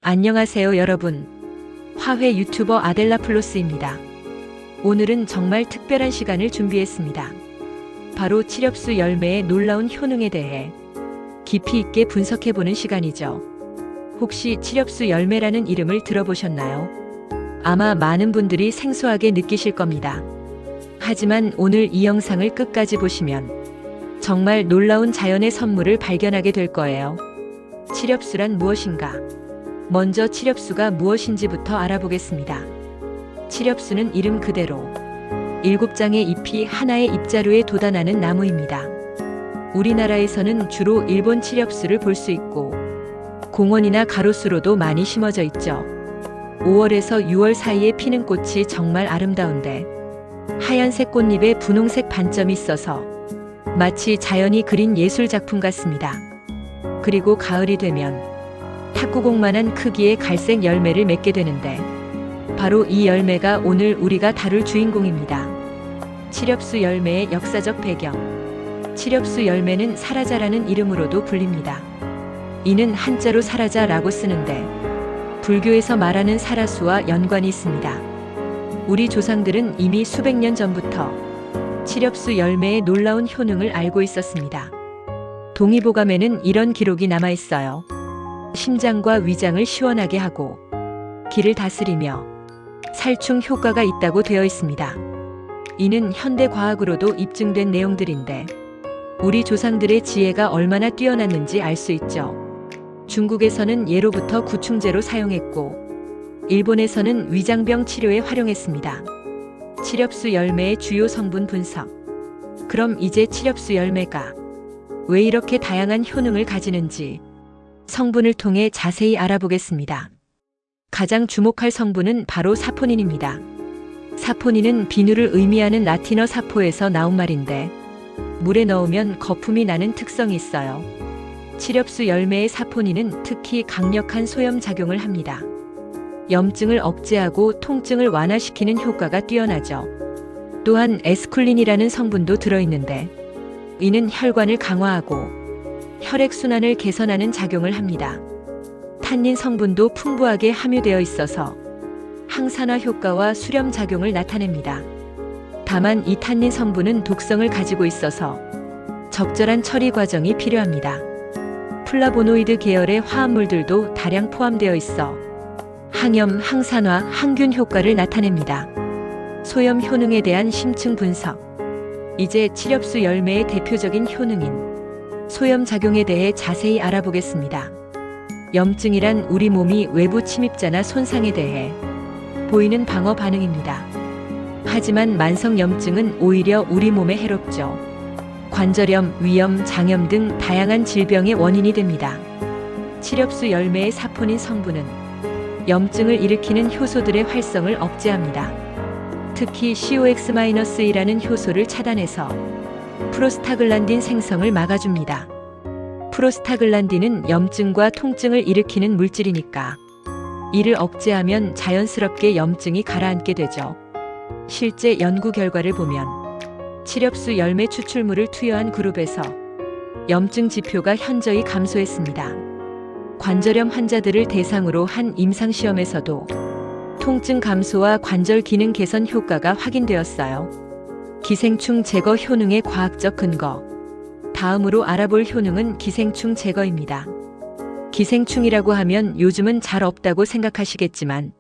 안녕하세요 여러분. 화훼 유튜버 아델라 플로스입니다. 오늘은 정말 특별한 시간을 준비했습니다. 바로 칠엽수 열매의 놀라운 효능에 대해 깊이 있게 분석해보는 시간이죠. 혹시 칠엽수 열매라는 이름을 들어보셨나요? 아마 많은 분들이 생소하게 느끼실 겁니다. 하지만 오늘 이 영상을 끝까지 보시면 정말 놀라운 자연의 선물을 발견하게 될 거예요. 칠엽수란 무엇인가? 먼저 칠엽수가 무엇인지부터 알아보겠습니다. 칠엽수는 이름 그대로 7장의 잎이 하나의 잎자루에 돋아나는 나무입니다. 우리나라에서는 주로 일본 칠엽수를 볼 수 있고 공원이나 가로수로도 많이 심어져 있죠. 5월에서 6월 사이에 피는 꽃이 정말 아름다운데 하얀색 꽃잎에 분홍색 반점이 있어서 마치 자연이 그린 예술 작품 같습니다. 그리고 가을이 되면 탁구공만한 크기의 갈색 열매를 맺게 되는데 바로 이 열매가 오늘 우리가 다룰 주인공입니다. 칠엽수 열매의 역사적 배경. 칠엽수 열매는 사라자라는 이름으로도 불립니다. 이는 한자로 사라자라고 쓰는데 불교에서 말하는 사라수와 연관이 있습니다. 우리 조상들은 이미 수백 년 전부터 칠엽수 열매의 놀라운 효능을 알고 있었습니다. 동의보감에는 이런 기록이 남아 있어요. 심장과 위장을 시원하게 하고 기를 다스리며 살충 효과가 있다고 되어 있습니다. 이는 현대 과학으로도 입증된 내용들인데 우리 조상들의 지혜가 얼마나 뛰어났는지 알 수 있죠. 중국에서는 예로부터 구충제로 사용했고 일본에서는 위장병 치료에 활용했습니다. 칠엽수 열매의 주요 성분 분석. 그럼 이제 칠엽수 열매가 왜 이렇게 다양한 효능을 가지는지 성분을 통해 자세히 알아보겠습니다. 가장 주목할 성분은 바로 사포닌입니다. 사포닌은 비누를 의미하는 라틴어 사포에서 나온 말인데 물에 넣으면 거품이 나는 특성이 있어요. 칠엽수 열매의 사포닌은 특히 강력한 소염 작용을 합니다. 염증을 억제하고 통증을 완화시키는 효과가 뛰어나죠. 또한 에스쿨린이라는 성분도 들어있는데 이는 혈관을 강화하고 혈액순환을 개선하는 작용을 합니다. 탄닌 성분도 풍부하게 함유되어 있어서 항산화 효과와 수렴 작용을 나타냅니다. 다만 이 탄닌 성분은 독성을 가지고 있어서 적절한 처리 과정이 필요합니다. 플라보노이드 계열의 화합물들도 다량 포함되어 있어 항염, 항산화, 항균 효과를 나타냅니다. 소염 효능에 대한 심층 분석. 이제 칠엽수 열매의 대표적인 효능인 소염 작용에 대해 자세히 알아보겠습니다. 염증이란 우리 몸이 외부 침입자나 손상에 대해 보이는 방어 반응입니다. 하지만 만성 염증은 오히려 우리 몸에 해롭죠. 관절염, 위염, 장염 등 다양한 질병의 원인이 됩니다. 칠엽수 열매의 사포닌 성분은 염증을 일으키는 효소들의 활성을 억제합니다. 특히 COX-E라는 효소를 차단해서 프로스타글란딘 생성을 막아줍니다. 프로스타글란딘은 염증과 통증을 일으키는 물질이니까 이를 억제하면 자연스럽게 염증이 가라앉게 되죠. 실제 연구 결과를 보면 칠엽수 열매 추출물을 투여한 그룹에서 염증 지표가 현저히 감소했습니다. 관절염 환자들을 대상으로 한 임상시험에서도 통증 감소와 관절 기능 개선 효과가 확인되었어요. 기생충 제거 효능의 과학적 근거. 다음으로 알아볼 효능은 기생충 제거입니다. 기생충이라고 하면 요즘은 잘 없다고 생각하시겠지만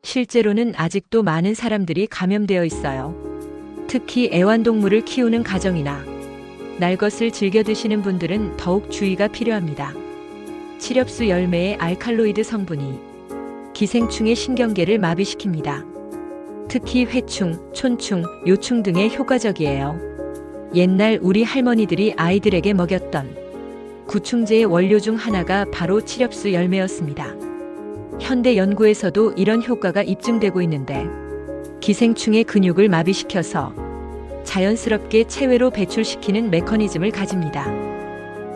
실제로는 아직도 많은 사람들이 감염되어 있어요. 특히 애완동물을 키우는 가정이나 날 것을 즐겨 드시는 분들은 더욱 주의가 필요합니다. 칠엽수 열매의 알칼로이드 성분이 기생충의 신경계를 마비시킵니다. 특히 회충, 촌충, 요충 등에 효과적이에요. 옛날 우리 할머니들이 아이들에게 먹였던 구충제의 원료 중 하나가 바로 칠엽수 열매였습니다. 현대 연구에서도 이런 효과가 입증되고 있는데 기생충의 근육을 마비시켜서 자연스럽게 체외로 배출시키는 메커니즘을 가집니다.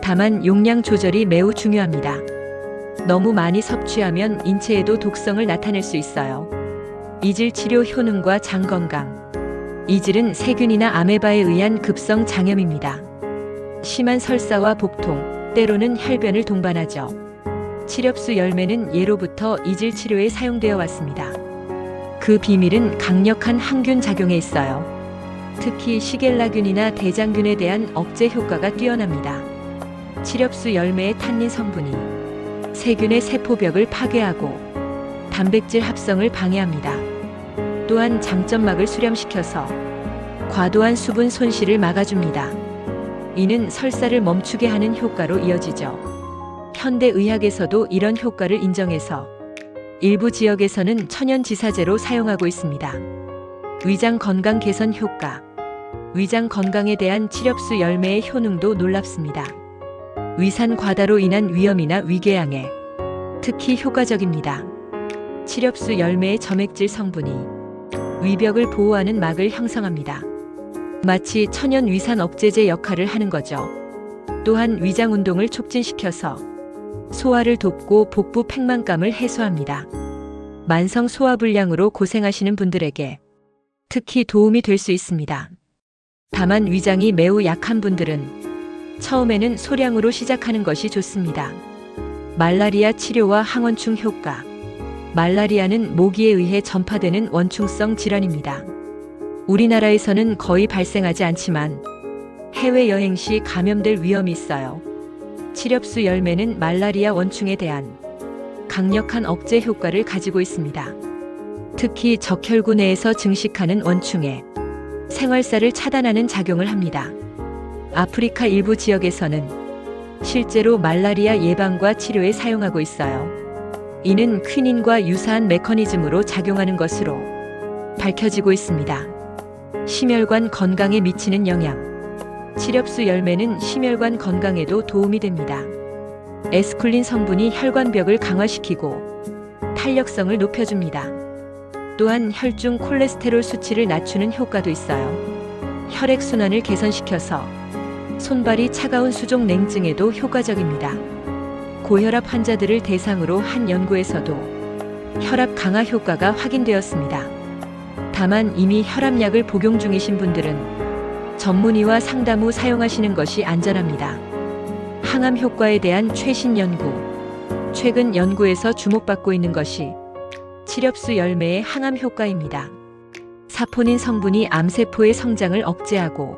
다만 용량 조절이 매우 중요합니다. 너무 많이 섭취하면 인체에도 독성을 나타낼 수 있어요. 이질 치료 효능과 장 건강. 이질은 세균이나 아메바에 의한 급성 장염입니다. 심한 설사와 복통, 때로는 혈변을 동반하죠. 칠엽수 열매는 예로부터 이질 치료에 사용되어 왔습니다. 그 비밀은 강력한 항균 작용에 있어요. 특히 시겔라균이나 대장균에 대한 억제 효과가 뛰어납니다. 칠엽수 열매의 탄닌 성분이 세균의 세포벽을 파괴하고 단백질 합성을 방해합니다. 또한 장점막을 수렴시켜서 과도한 수분 손실을 막아줍니다. 이는 설사를 멈추게 하는 효과로 이어지죠. 현대 의학에서도 이런 효과를 인정해서 일부 지역에서는 천연지사제로 사용하고 있습니다. 위장 건강 개선 효과. 위장 건강에 대한 칠엽수 열매의 효능도 놀랍습니다. 위산 과다로 인한 위염이나 위궤양에 특히 효과적입니다. 칠엽수 열매의 점액질 성분이 위벽을 보호하는 막을 형성합니다. 마치 천연 위산 억제제 역할을 하는 거죠. 또한 위장 운동을 촉진시켜서 소화를 돕고 복부 팽만감을 해소합니다. 만성 소화불량으로 고생하시는 분들에게 특히 도움이 될 수 있습니다. 다만 위장이 매우 약한 분들은 처음에는 소량으로 시작하는 것이 좋습니다. 말라리아 치료와 항원충 효과. 말라리아는 모기에 의해 전파되는 원충성 질환입니다. 우리나라에서는 거의 발생하지 않지만 해외여행 시 감염될 위험이 있어요. 칠엽수 열매는 말라리아 원충에 대한 강력한 억제 효과를 가지고 있습니다. 특히 적혈구 내에서 증식하는 원충에 생활사를 차단하는 작용을 합니다. 아프리카 일부 지역에서는 실제로 말라리아 예방과 치료에 사용하고 있어요. 이는 퀴닌과 유사한 메커니즘으로 작용하는 것으로 밝혀지고 있습니다. 심혈관 건강에 미치는 영향. 칠엽수 열매는 심혈관 건강에도 도움이 됩니다. 에스쿨린 성분이 혈관벽을 강화시키고 탄력성을 높여줍니다. 또한 혈중 콜레스테롤 수치를 낮추는 효과도 있어요. 혈액순환을 개선시켜서 손발이 차가운 수족 냉증에도 효과적입니다. 고혈압 환자들을 대상으로 한 연구에서도 혈압 강화 효과가 확인되었습니다. 다만 이미 혈압약을 복용 중이신 분들은 전문의와 상담 후 사용하시는 것이 안전합니다. 항암 효과에 대한 최신 연구. 최근 연구에서 주목받고 있는 것이 칠엽수 열매의 항암 효과입니다. 사포닌 성분이 암세포의 성장을 억제하고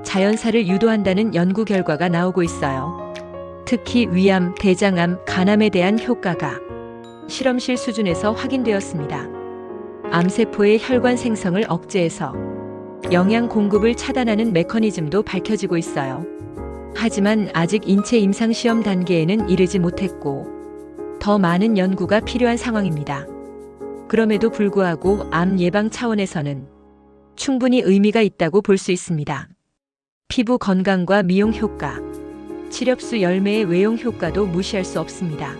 자연사를 유도한다는 연구 결과가 나오고 있어요. 특히 위암, 대장암, 간암에 대한 효과가 실험실 수준에서 확인되었습니다. 암세포의 혈관 생성을 억제해서 영양 공급을 차단하는 메커니즘도 밝혀지고 있어요. 하지만 아직 인체 임상 시험 단계에는 이르지 못했고 더 많은 연구가 필요한 상황입니다. 그럼에도 불구하고 암 예방 차원에서는 충분히 의미가 있다고 볼 수 있습니다. 피부 건강과 미용 효과. 칠엽수 열매의 외용 효과도 무시할 수 없습니다.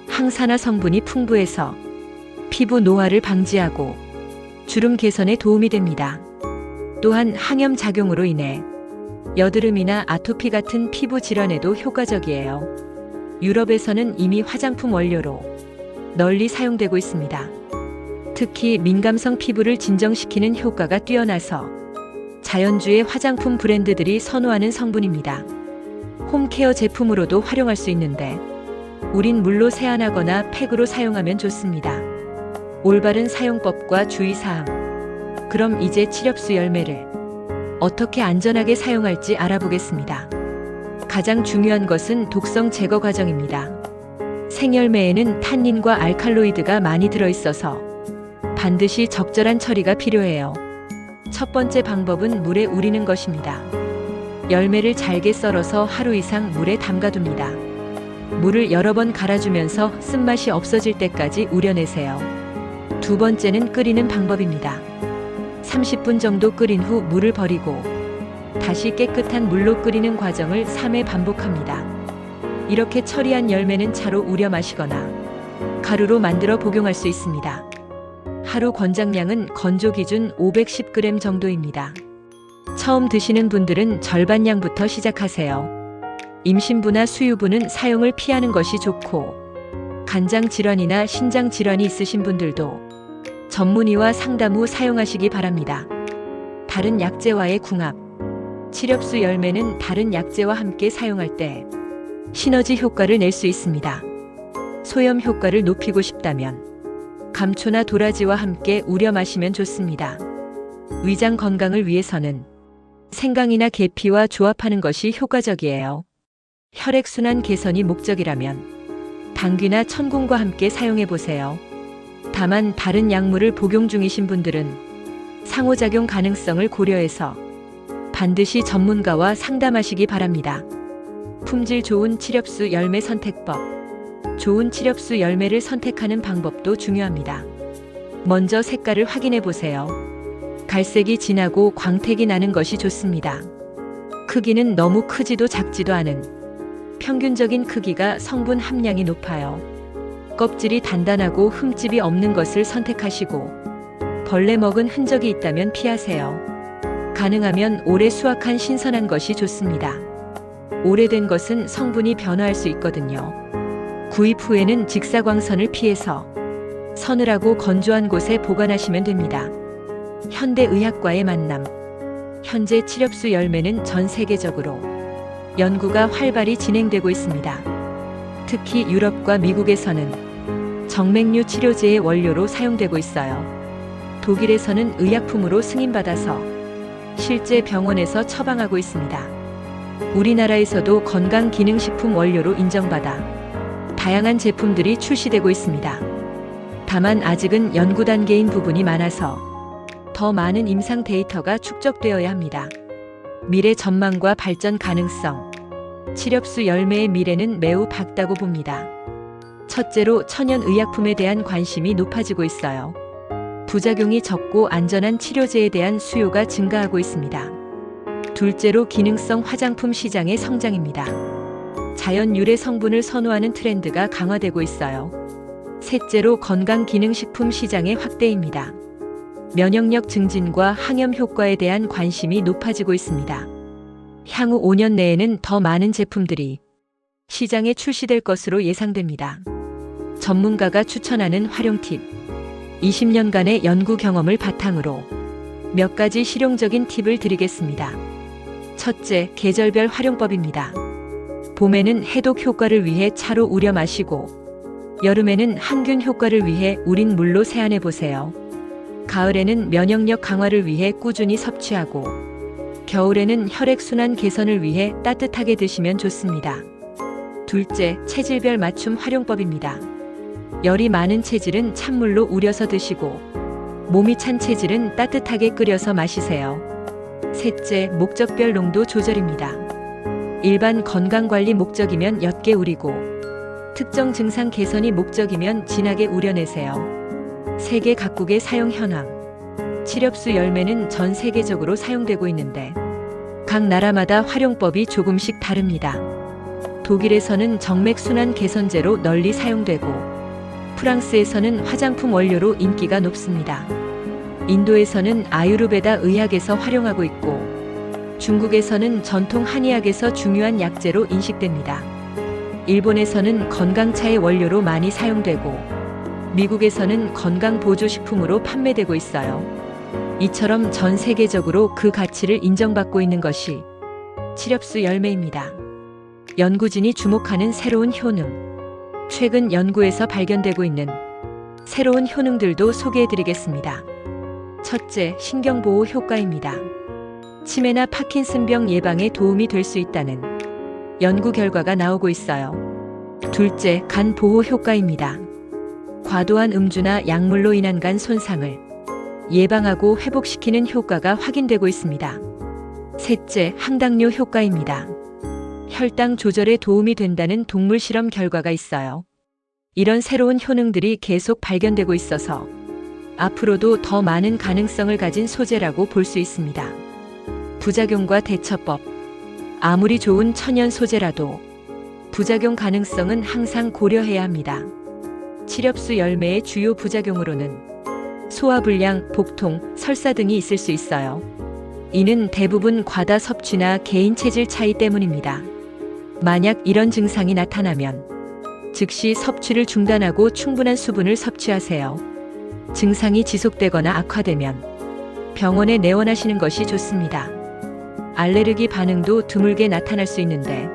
항산화 성분이 풍부해서 피부 노화를 방지하고 주름 개선에 도움이 됩니다. 또한 항염 작용으로 인해 여드름이나 아토피 같은 피부 질환에도 효과적이에요. 유럽에서는 이미 화장품 원료로 널리 사용되고 있습니다. 특히 민감성 피부를 진정시키는 효과가 뛰어나서 자연주의 화장품 브랜드들이 선호하는 성분입니다. 홈케어 제품으로도 활용할 수 있는데 우린 물로 세안하거나 팩으로 사용하면 좋습니다. 올바른 사용법과 주의사항. 그럼 이제 칠엽수 열매를 어떻게 안전하게 사용할지 알아보겠습니다. 가장 중요한 것은 독성 제거 과정입니다. 생열매에는 탄닌과 알칼로이드가 많이 들어있어서 반드시 적절한 처리가 필요해요. 첫 번째 방법은 물에 우리는 것입니다. 열매를 잘게 썰어서 하루 이상 물에 담가둡니다. 물을 여러 번 갈아주면서 쓴맛이 없어질 때까지 우려내세요. 두 번째는 끓이는 방법입니다. 30분 정도 끓인 후 물을 버리고 다시 깨끗한 물로 끓이는 과정을 3회 반복합니다. 이렇게 처리한 열매는 차로 우려 마시거나 가루로 만들어 복용할 수 있습니다. 하루 권장량은 건조 기준 510g 정도입니다. 처음 드시는 분들은 절반 양부터 시작하세요. 임신부나 수유부는 사용을 피하는 것이 좋고 간장 질환이나 신장 질환이 있으신 분들도 전문의와 상담 후 사용하시기 바랍니다. 다른 약재와의 궁합. 칠엽수 열매는 다른 약재와 함께 사용할 때 시너지 효과를 낼 수 있습니다. 소염 효과를 높이고 싶다면 감초나 도라지와 함께 우려 마시면 좋습니다. 위장 건강을 위해서는 생강이나 계피와 조합하는 것이 효과적이에요. 혈액순환 개선이 목적이라면 당귀나 천궁과 함께 사용해 보세요. 다만 다른 약물을 복용 중이신 분들은 상호작용 가능성을 고려해서 반드시 전문가와 상담하시기 바랍니다. 품질 좋은 칠엽수 열매 선택법. 좋은 칠엽수 열매를 선택하는 방법도 중요합니다. 먼저 색깔을 확인해 보세요. 갈색이 진하고 광택이 나는 것이 좋습니다. 크기는 너무 크지도 작지도 않은 평균적인 크기가 성분 함량이 높아요. 껍질이 단단하고 흠집이 없는 것을 선택하시고 벌레 먹은 흔적이 있다면 피하세요. 가능하면 오래 수확한 신선한 것이 좋습니다. 오래된 것은 성분이 변화할 수 있거든요. 구입 후에는 직사광선을 피해서 서늘하고 건조한 곳에 보관하시면 됩니다. 현대의학과의 만남. 현재 칠엽수 열매는 전 세계적으로 연구가 활발히 진행되고 있습니다. 특히 유럽과 미국에서는 정맥류 치료제의 원료로 사용되고 있어요. 독일에서는 의약품으로 승인받아서 실제 병원에서 처방하고 있습니다. 우리나라에서도 건강기능식품 원료로 인정받아 다양한 제품들이 출시되고 있습니다. 다만 아직은 연구 단계인 부분이 많아서 더 많은 임상 데이터가 축적되어야 합니다. 미래 전망과 발전 가능성. 칠엽수 열매의 미래는 매우 밝다고 봅니다. 첫째로 천연의약품에 대한 관심이 높아지고 있어요. 부작용이 적고 안전한 치료제에 대한 수요가 증가하고 있습니다. 둘째로 기능성 화장품 시장의 성장입니다. 자연 유래 성분을 선호하는 트렌드가 강화되고 있어요. 셋째로 건강기능식품 시장의 확대입니다. 면역력 증진과 항염 효과에 대한 관심이 높아지고 있습니다. 향후 5년 내에는 더 많은 제품들이 시장에 출시될 것으로 예상됩니다. 전문가가 추천하는 활용 팁. 20년간의 연구 경험을 바탕으로 몇 가지 실용적인 팁을 드리겠습니다. 첫째, 계절별 활용법입니다. 봄에는 해독 효과를 위해 차로 우려 마시고 여름에는 항균 효과를 위해 우린 물로 세안해 보세요. 가을에는 면역력 강화를 위해 꾸준히 섭취하고 겨울에는 혈액순환 개선을 위해 따뜻하게 드시면 좋습니다. 둘째, 체질별 맞춤 활용법입니다. 열이 많은 체질은 찬물로 우려서 드시고 몸이 찬 체질은 따뜻하게 끓여서 마시세요. 셋째, 목적별 농도 조절입니다. 일반 건강관리 목적이면 옅게 우리고 특정 증상 개선이 목적이면 진하게 우려내세요. 세계 각국의 사용 현황. 칠엽수 열매는 전 세계적으로 사용되고 있는데 각 나라마다 활용법이 조금씩 다릅니다. 독일에서는 정맥순환 개선제로 널리 사용되고 프랑스에서는 화장품 원료로 인기가 높습니다. 인도에서는 아유르베다 의학에서 활용하고 있고 중국에서는 전통 한의학에서 중요한 약재로 인식됩니다. 일본에서는 건강차의 원료로 많이 사용되고 미국에서는 건강보조식품으로 판매되고 있어요. 이처럼 전 세계적으로 그 가치를 인정받고 있는 것이 칠엽수 열매입니다. 연구진이 주목하는 새로운 효능. 최근 연구에서 발견되고 있는 새로운 효능들도 소개해드리겠습니다. 첫째, 신경보호 효과입니다. 치매나 파킨슨병 예방에 도움이 될 수 있다는 연구 결과가 나오고 있어요. 둘째, 간 보호 효과입니다. 과도한 음주나 약물로 인한 간 손상을 예방하고 회복시키는 효과가 확인되고 있습니다. 셋째, 항당뇨 효과입니다. 혈당 조절에 도움이 된다는 동물 실험 결과가 있어요. 이런 새로운 효능들이 계속 발견되고 있어서 앞으로도 더 많은 가능성을 가진 소재라고 볼 수 있습니다. 부작용과 대처법. 아무리 좋은 천연 소재라도 부작용 가능성은 항상 고려해야 합니다. 칠엽수 열매의 주요 부작용으로는 소화불량, 복통, 설사 등이 있을 수 있어요. 이는 대부분 과다 섭취나 개인 체질 차이 때문입니다. 만약 이런 증상이 나타나면 즉시 섭취를 중단하고 충분한 수분을 섭취하세요. 증상이 지속되거나 악화되면 병원에 내원하시는 것이 좋습니다. 알레르기 반응도 드물게 나타날 수 있는데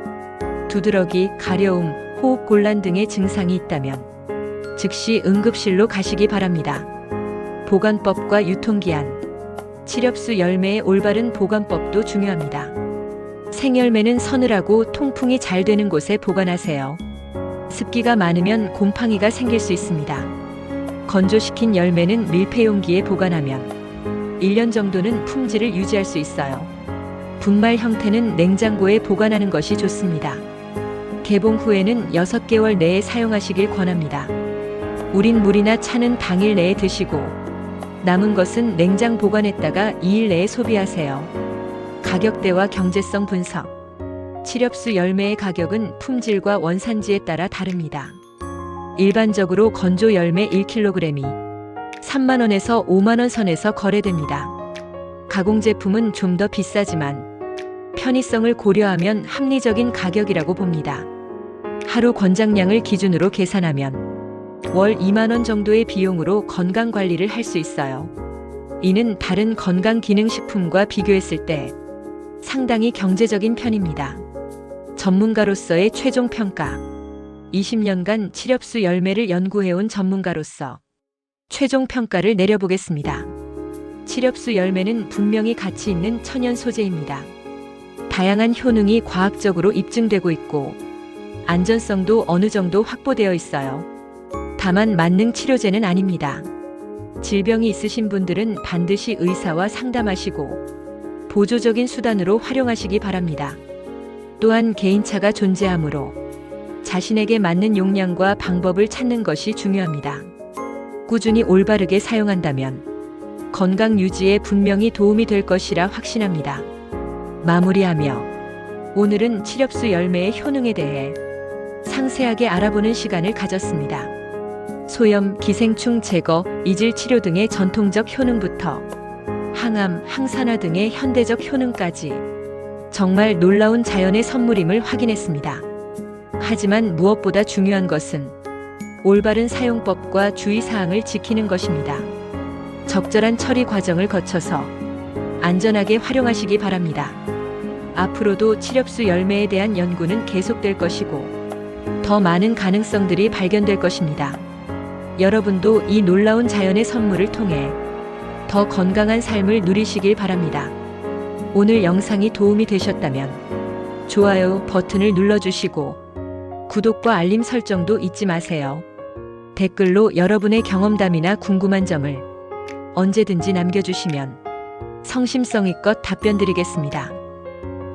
두드러기, 가려움, 호흡곤란 등의 증상이 있다면 즉시 응급실로 가시기 바랍니다. 보관법과 유통기한. 칠엽수 열매의 올바른 보관법도 중요합니다. 생열매는 서늘하고 통풍이 잘 되는 곳에 보관하세요. 습기가 많으면 곰팡이가 생길 수 있습니다. 건조시킨 열매는 밀폐 용기에 보관하면 1년 정도는 품질을 유지할 수 있어요. 분말 형태는 냉장고에 보관하는 것이 좋습니다. 개봉 후에는 6개월 내에 사용하시길 권합니다. 우린 물이나 차는 당일 내에 드시고 남은 것은 냉장 보관했다가 2일 내에 소비하세요. 가격대와 경제성 분석. 칠엽수 열매의 가격은 품질과 원산지에 따라 다릅니다. 일반적으로 건조 열매 1kg이 3만 원에서 5만 원 선에서 거래됩니다. 가공 제품은 좀 더 비싸지만 편의성을 고려하면 합리적인 가격이라고 봅니다. 하루 권장량을 기준으로 계산하면 월 2만 원 정도의 비용으로 건강 관리를 할 수 있어요. 이는 다른 건강기능식품과 비교했을 때 상당히 경제적인 편입니다. 전문가로서의 최종 평가. 20년간 칠엽수 열매를 연구해온 전문가로서 최종 평가를 내려보겠습니다. 칠엽수 열매는 분명히 가치 있는 천연 소재입니다. 다양한 효능이 과학적으로 입증되고 있고 안전성도 어느 정도 확보되어 있어요. 다만 만능 치료제는 아닙니다. 질병이 있으신 분들은 반드시 의사와 상담하시고 보조적인 수단으로 활용하시기 바랍니다. 또한 개인차가 존재하므로 자신에게 맞는 용량과 방법을 찾는 것이 중요합니다. 꾸준히 올바르게 사용한다면 건강 유지에 분명히 도움이 될 것이라 확신합니다. 마무리하며 오늘은 칠엽수 열매의 효능에 대해 상세하게 알아보는 시간을 가졌습니다. 소염, 기생충 제거, 이질 치료 등의 전통적 효능부터 항암, 항산화 등의 현대적 효능까지 정말 놀라운 자연의 선물임을 확인했습니다. 하지만 무엇보다 중요한 것은 올바른 사용법과 주의사항을 지키는 것입니다. 적절한 처리 과정을 거쳐서 안전하게 활용하시기 바랍니다. 앞으로도 칠엽수 열매에 대한 연구는 계속될 것이고 더 많은 가능성들이 발견될 것입니다. 여러분도 이 놀라운 자연의 선물을 통해 더 건강한 삶을 누리시길 바랍니다. 오늘 영상이 도움이 되셨다면 좋아요 버튼을 눌러주시고 구독과 알림 설정도 잊지 마세요. 댓글로 여러분의 경험담이나 궁금한 점을 언제든지 남겨주시면 성심성의껏 답변드리겠습니다.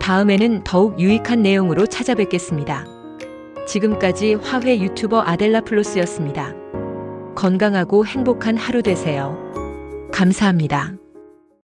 다음에는 더욱 유익한 내용으로 찾아뵙겠습니다. 지금까지 화훼 유튜버 아델라플로스였습니다. 건강하고 행복한 하루 되세요. 감사합니다.